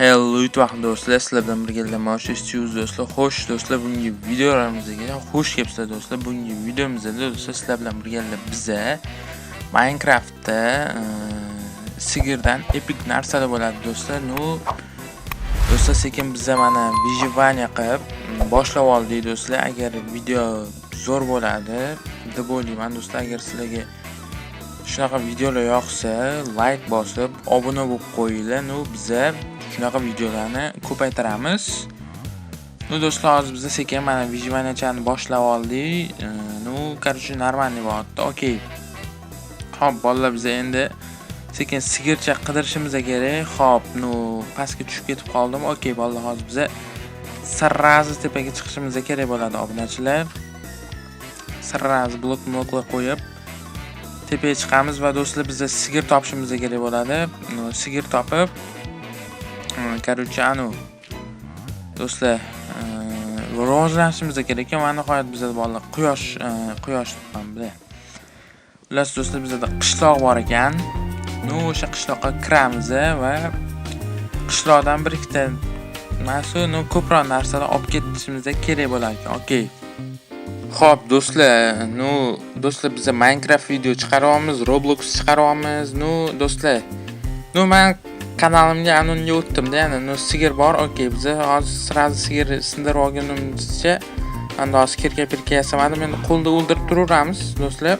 Hello YouTube do'stlar, sizlar bilan birga Moshesiz do'stlar. Xo'sh do'stlar, bugungi videolarimizga xush kelibsizlar do'stlar. Bugungi videomizda do'stlar sizlar bilan birga biza Minecraftda sigirdan epik narsalar bo'ladi do'stlar. Do'stlar sekin biza mana vijivaniya qilib boshlab oldik do'stlar. Agar video zo'r bo'ladi deb o'ylayman do'stlar. Agar sizlarga shunaqa videolar yoqsa, like bosib, obuna bo'lib qo'yinglar. Biza shunaqa videolarni ko'paytiramiz. Do'stlar, hozir biz sekin mana vijivaniyalarni boshlab oldik. Короче, нормальный bo'lyapti. Okey. Xo'p, bolalar, biz endi sekin sigircha qidirishimiz kerak. Xo'p, pastga tushib ketib qoldim. Okey, bolalar, hozir biz sirrazi tepaga chiqishimiz kerak bo'ladi, obunachilar. Sirrazi bloklar qo'yib tepaga chiqamiz va do'stlar, biz sigir topishimiz kerak bo'ladi. Sigir topib короче, do'stlar, rivojlanishimiz kerak ekan. Mana nihoyat bizda bolalar quyosh topgan bilan. Ular do'stlar, bizda qishloq bor ekan. O'sha qishloqqa kiramiz va qishloqdan bir ikkita ko'proq narsalar olib ketishimiz kerak bo'lar ekan. Okey. Xo'p do'stlar, biz Minecraft video chiqaryapmiz, Roblox chiqaryapmiz. Do'stlar, men kanalimga anonga o'tdim-da, ya'ni sigir bor. Okey, biz hozir sirasi sigir sindirib olganimizcha, endi hozir kirka-pirka yasamadim. Endi qo'lda o'ldirib turaveramiz do'stlar.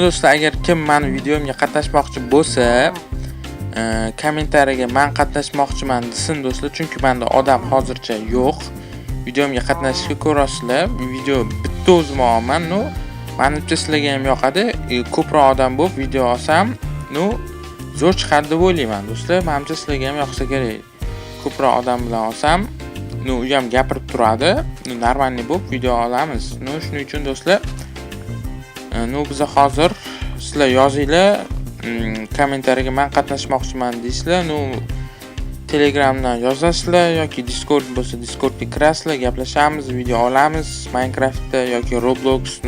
Do'stlar, agar kim meni videomga qatnashmoqchi bo'lsa, kommentariyaga men qatnashmoqchiman desin do'stlar, chunki menda odam hozircha yo'q. Videomga qatnashishga ko'rasizlar. Video bitta o'zim olaman. Menimcha sizlarga ham yoqadi. Ko'proq odam bo'lib video olsam, zo'r chiqadi deb o'ylayman do'stlar. Menimcha sizlarga ham yoqsa kerak. Ko'proq odam bilan olsam, u ham gapirib turadi. Normalniy bo'lib video olamiz. Shuning uchun do'stlar, biz hozir sizlar yozinglar, kommentariyaga men qatnashmoqchiman deysizlar. Telegramdan yozasizlar yoki Discord bo'lsa Discordga kirasizlar, gaplashamiz, video olamiz Minecraftda yoki Roblox,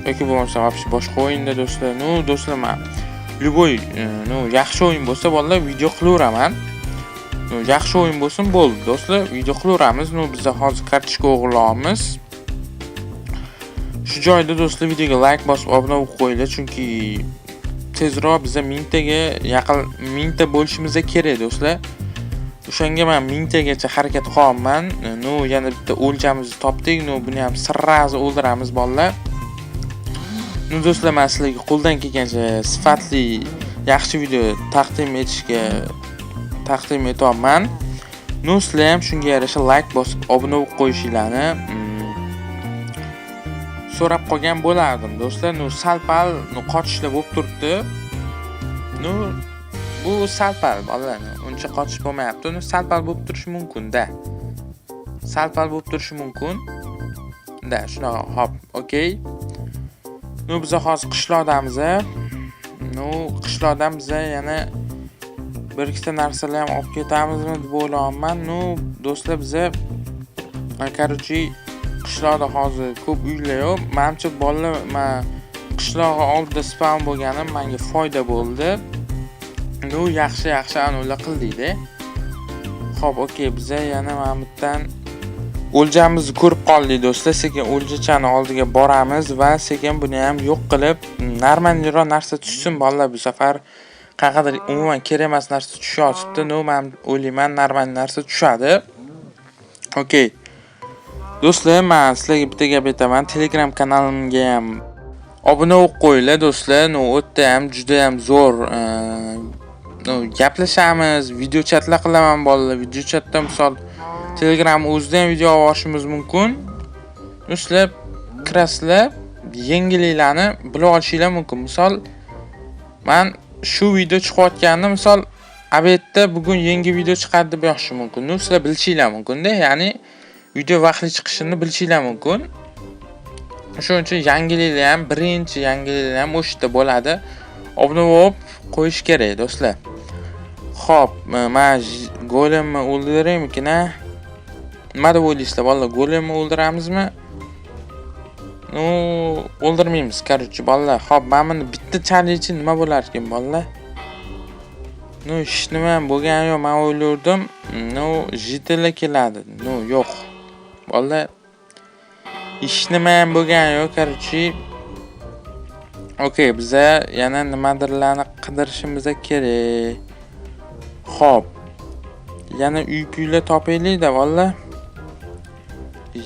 yoki bo'lmasa boshqa o'yinda do'stlar. Do'stlar, men любой yaxshi o'yin bo'lsa bolalar video qilaveraman. Yaxshi o'yin bo'lsin bo'ldi do'stlar, video qilaveramiz. Biz hozir kartochka o'g'irlaymiz. Shu joyda do'stlar, videoga like bosib obuna bo'lib qo'yinglar, chunki tezroq biz 1000 taga yaqin 1000 ta bo'lishimiz kerak do'stlar. O'shanga men 1000 tagacha harakat qilaman. Yana bitta o'ljamizni topdik. Buni ham sirrazi o'ldiramiz bolalar. Do'stlar, men sizlarga qo'ldan kelgancha sifatli yaxshi video taqdim etyapman. Sizlar ham shunga yarasha like bosib obuna bo'lib qo'yishinglarni so'rab qolgan bo'lardim do'stlar. Salpal qochishlar bo'lib turibdi. Bu salpal bolalar, uncha qochish bo'lmayapti. Salpal bo'lib turishi mumkin-da. Salpal bo'lib turishi mumkin. Shunaqa. Hop, okey. Biz hozir qishloqdamiz. Qishloqdan biz yana bir ikkita narsalar ham olib ketamizmi deb o'ylayapman. Do'stlar, biz короче, qishloqda hozir ko'p uylar yo'q. Menimcha bolalar, men qishloqqa oldida spawn bo'lganim menga foyda bo'ldi. Yaxshi ular qildik-da. Xo'p, okey, biz yana mana bu yerdan o'ljamizni ko'rib qoldik do'stlar. Sekin o'ljachani oldiga boramiz va sekin buni ham yo'q qilib, normalniroq narsa tushsin bolalar. Bu safar qanaqadir umuman kerak emas narsa tushyapti. Men o'ylayman normal narsa tushadi. Okey. Do'stlar, men sizlarga bitta gap aytaman. Telegram kanalimga ham obuna bo'lib qo'yinglar do'stlar. U yerda ham juda ham zo'r gaplashamiz, video chatlar qilaman bolalar. Video chatda misol Telegram o'zida ham video olishimiz mumkin. Sizlar kirasizlar, yangiliklarni bilib olishinglar mumkin. Misol, men shu video chiqayotganini misol abetda bugun yangi video chiqadi deb yozishim mumkin. Sizlar bilishinglar mumkin-da, ya'ni video vaqtli chiqishini bilishinglar mumkin. Shuning uchun yangiliklar ham, birinchi yangiliklar ham o'shda bo'ladi. Obuna bo'lib qo'yish kerak do'stlar. Xo'p, men golemni o'ldiraymikin, nima deb o'ylaysizlar bolalar? Golemni o'ldiramizmi? O'ldirmaymiz, короче bolalar. Xo'p, men buni bitta challenge nima bo'lar ekan bolalar? No, hech nima ham bo'lgani yo'q. Men o'ylardim, no, jitila keladi. No, yo'q. Valla hech nima ham bo'lgani yo'q, короче. Okey, biza yana nimadirlarni qidirishimiz kerak. Xo'p. Yana uy-puylar topaylik-da, valla.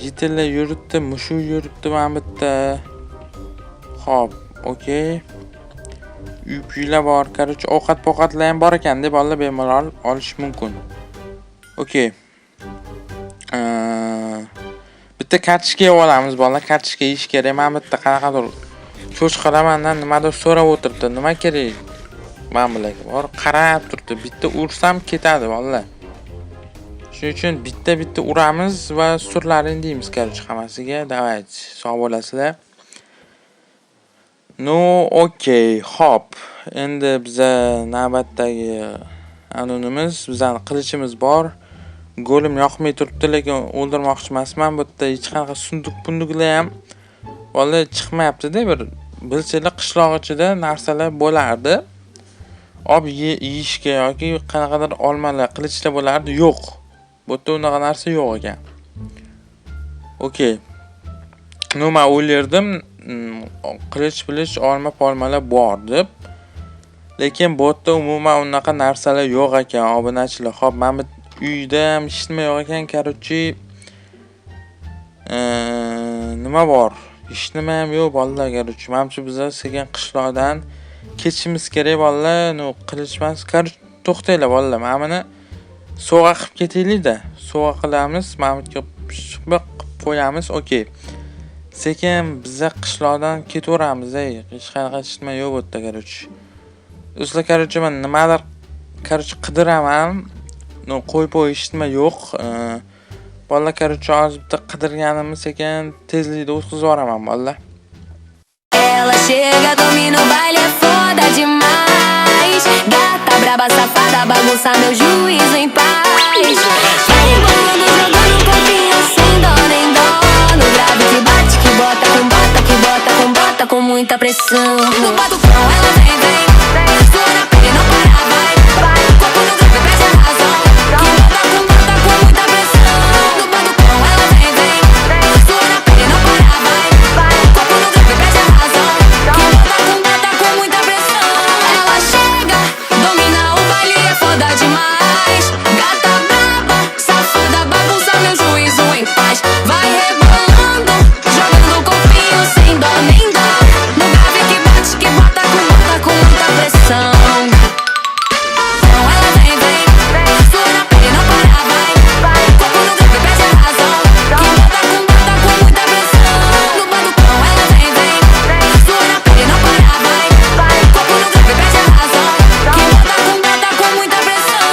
Jitila yuribdi, mushu yuribdi mana bitta. Xo'p, okey. Uy-puylar bor, короче, ovqat-poqatlar ham bor ekan deb valla bemalol olish mumkin. Okey. Bitta kartochka olamiz, valla kartochka ish kerak. Men bitta qanaqadir cho'chqalar mendan nimadir so'rab o'tiribdi. Nima kerak? Men bilan bor qarab turibdi. Bitta ursam ketadi valla. Shuning uchun bitta uramiz va surlaring deymiz, короче, hammasiga. Давайте, sog' bo'lasizlar. No, okey. Hop. Endi biza navbatdagi anonimiz, bizning qilichimiz bor. Go'lim yoqmay turibdi, lekin o'ldirmoqchi emasman. Bu yerda hech qanaqa sunduq-punduklar ham valla chiqmayapti-da, bir bilsanglar qishloq ichida narsalar bo'lardi. Olib yeyishga yoki qanaqadir olmalar, qilichlar bo'lardi. Yo'q. Bu yerda unaqa narsa yo'q ekan. Okey. Men o'ylardim, qilich, olmalar bor deb. Lekin bu yerda umuman unaqa narsalar yo'q ekan, obunachilar. Xo'p, men uyda ham hech nima yo'q ekan, короче. Nima bor? Hech nima ham yo'q valla, короче. Menimcha biz sekin qishloqdan ketishimiz kerak valla. No, qilichmas. Короче, to'xtanglar valla. Men buni sovg'a qilib ketaylik-da. Sovg'a qilamiz, Mahmudga qilib qo'yamiz. Okey. Sekin biz qishloqdan ketaveramiz. Hech qanaqa hech nima yo'q bu yerda, короче. Do'stlar, короче, men nimadir qidiraman. No, qo'yib hech nima yo'q. Valla, короче, hozir bitta qidirganimni sekin tezlikda o'tkazib yuboraman valla. Ela chega, domina o baile, é foda demais. Gata braba, safada, bagunça meu juízo em paz. Vai rebolando, jogando um corpinho sem dó nem dó. No grave que bate, que bota com bota, que bota com bota com muita pressão. No batucão ela vem, sua na pele não para, vai. Corpo no grave perde a razão. Que bota com muita pressão. No batucão ela vem, sua na pele não para, vai. Corpo no grave perde a razão. Que bota com muita pressão. Ela chega, domina o baile, é foda demais. Gata braba, safada, bagunça meu juízo em paz. Vai rebolando, jogando o corpinho sem dó nem dó. No grave que bate, que bota com muita pressão. Então ela vem, sua na pele não para, vai. Corpo no grave perde a razão. Que bota com muita pressão. No batucão ela vem, sua na pele não para, vai. Corpo no grave perde a razão. Que bota com muita pressão.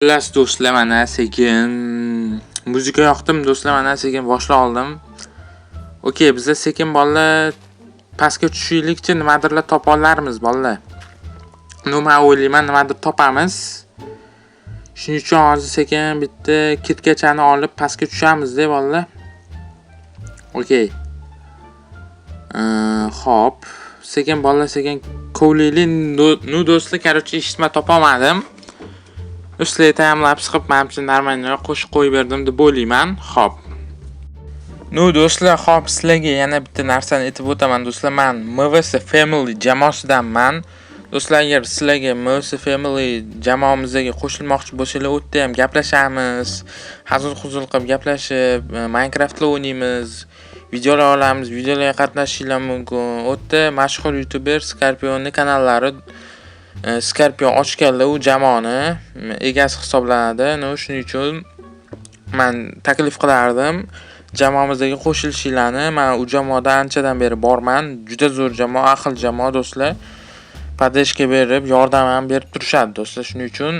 Xullas do'stlar, mana sekin muzika yoqdim do'stlar, mana sekin boshlab oldim. Okey, biz sekin bolalar pastga tushishlikcha nimadirlar topa olarmiz bolalar. Men o'ylayman nimadir topamiz. Shuning uchun hozir sekin bitta kitkachani olib pastga tushamiz-da bolalar. Okey. Xo'p, sekin bolalar sekin kovlaylik. Nu do'stlar, короче, hech nima topolmadim. Do'stlar, timelapse qilib menimcha normalniy qo'shib qo'yib berdim deb o'ylayman. Xo'p. No do'stlar, xo'p, sizlarga yana bitta narsani aytib o'taman do'stlar. Men MVS Family jamoasidanman. Do'stlar, agar sizlarga MVS Family jamoamizga qo'shilmoqchi bo'lsangiz, o'tda ham gaplashamiz. Hazil-huzul qilib gaplashib, Minecraft'la o'ynaymiz. Videolar olamiz, videolarga qatnashishinglar mumkin. O'tda mashhur YouTuber Scorpionning kanallari Scorpion ochganlar u jamoani egasi hisoblanadi. Shuning uchun men taklif qilardim jamoamizga qo'shilishinglarni. Men u jamoada anchadan beri borman. Juda zo'r jamoa, ahil jamoa do'stlar. Podeshka berib, yordam ham berib turishadi do'stlar. Shuning uchun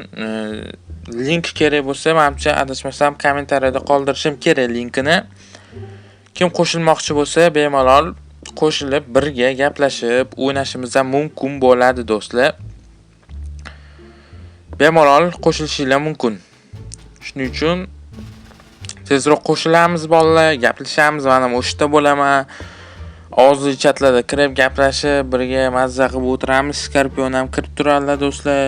link kerak bo'lsa, menimcha adashmasam kommentariyada qoldirishim kerak linkini. Kim qo'shilmoqchi bo'lsa, bemalol qo'shilib birga gaplashib o'ynashimiz ham mumkin bo'ladi do'stlar. Bemalol qo'shilishinglar mumkin. Shuning uchun tezroq qo'shilamiz bolalar, gaplashamiz. Men ham o'shda bo'laman. Ovozli chatlarda kirib gaplashib, birga mazza qilib o'tiramiz. Scorpion ham kirib turadilar do'stlar.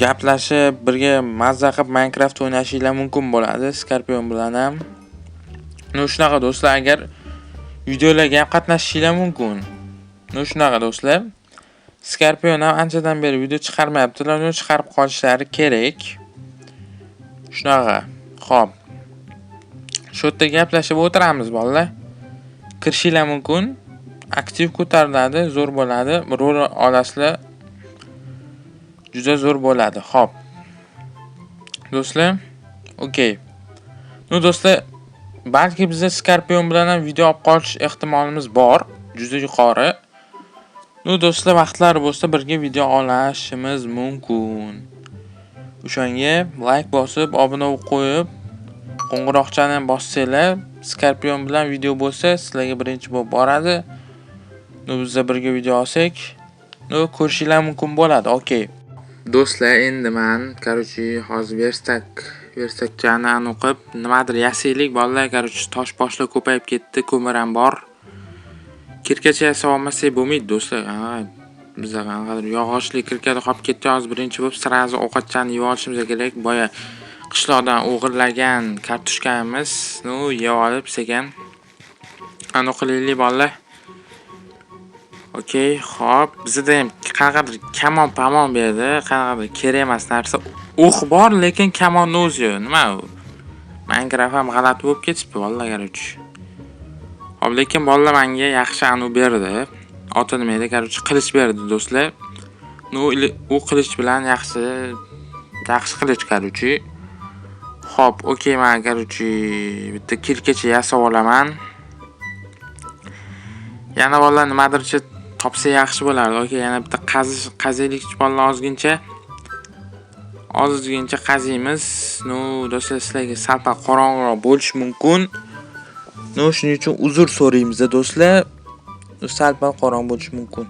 Gaplashib, birga mazza qilib Minecraft o'ynashinglar mumkin bo'ladi Scorpion bilan ham. Shunaqa do'stlar, agar videolarga ham qatnashishinglar mumkin. Shunaqa do'stlar. Scorpion ham anchadan beri video chiqarmayaptilar, uni chiqarib qolishlari kerak. Shunaqa. Xo'p. Shu yerda gaplashib o'tiramiz bolalar. Kirishinglar mumkin. Aktiv ko'tariladi, zo'r bo'ladi. Rol olasizlar. Juda zo'r bo'ladi. Xo'p. Do'stlar, okey. Do'stlar, balki biz Scorpion bilan ham video olib qolish ehtimolimiz bor, juda yuqori. Do'stlar, vaqtlari bo'lsa birga video olishimiz mumkin. O'shanga like bosib, obuna bo'lib qo'yib, qo'ng'iroqchani ham bossanglar, Scorpion bilan video bo'lsa, sizlarga birinchi bo'lib boradi. Biz birga video olsak, ko'rishinglar mumkin bo'ladi. Okey. Do'stlar, endi men, hozir verstakchani o'qib, nimadir yasaylik bolalar, tosh boshlar ko'payib ketdi, ko'mir ham bor. Kirkacha yasab olmasak bo'lmaydi do'stlar. Bizga qanaqadir yog'ochli kirkada qolib ketdi, hozir birinchi bo'lib sirazi ovqatchani yeb olishimiz kerak. Boya qishloqdan o'g'irlagan kartoshkamiz, yeb olib sekin. Ana qilaylik bolalar. Okey, xo'p, bizda ham qanaqadir kamon berdi, qanaqadir kerak emas narsa. O'q bor, lekin kamonni o'zi yo'q. Nima u? Minecraft ham g'alati bo'lib ketibdi bolalar garoch. Xo'p, lekin bolalar menga yaxshi anu berdi. Oti nima edi? Qilich berdi do'stlar. U qilich bilan yaxshi qilich garochi. Xo'p, okey, men garochi bitta kirkacha yasab olaman. Yana bolalar nimadircha topsa yaxshi bo'lardi. Okey, yana bitta qaziylik bolalar ozgincha qaziymiz. Do'stlar, sizlarga sal qorong'iroq bo'lishi mumkin. Shuning uchun uzr so'raymiz do'stlar. Sal qorong'i bo'lishi mumkin.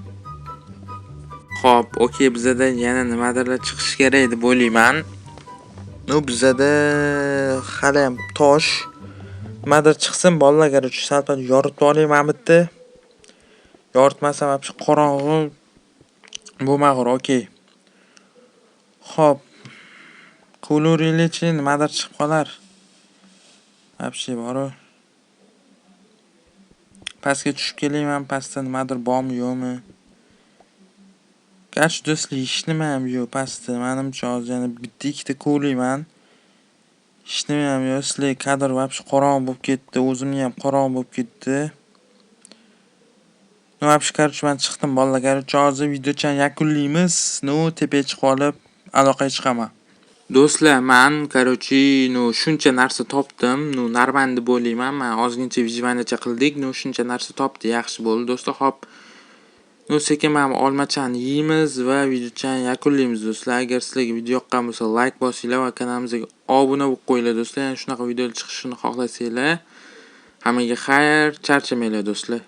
Xo'p, okey, bizda yana nimadirlar chiqish kerak deb o'ylayman. Bizda hali ham tosh nimadir chiqsin bolalar, garochi sal yoritib olayman bitta. Yoritmasam ham qorong'i bo'lmag'ur, okey. Xo'p. Qo'laveraylikchi, nimadir chiqib qolar. Apshi bor-ku. Pastga tushib kelayman, pastda nimadir bormi, yo'qmi? Garchi do'stlar, hech nima ham yo'q pastda. Menimcha hozir yana bitta ikkita qo'layman. Hech nima ham yo'q. Sizlar kadr vapshi qorong'i bo'lib ketdi, o'zimni ham qorong'i bo'lib ketdi. Vapshi men chiqdim bolalar, garochi hozir videochani yakunlaymiz. Tepaga chiqib olib aloqaga chiqaman. Do'stlar, men shuncha narsa topdim. Narman deb o'ylayman. Men ozgincha vijvanacha qildik. Shuncha narsa topdi, yaxshi bo'ldi do'stlar. Xo'p. Sekin mana olmachani yeymiz va videochani yakunlaymiz do'stlar. Agar sizlarga video yoqqan bo'lsa, like bosinglar va kanalimizga obuna bo'lib qo'yinglar do'stlar. Shunaqa videolar chiqishini xohlasanglar, hammaga xayr, charchamanglar do'stlar.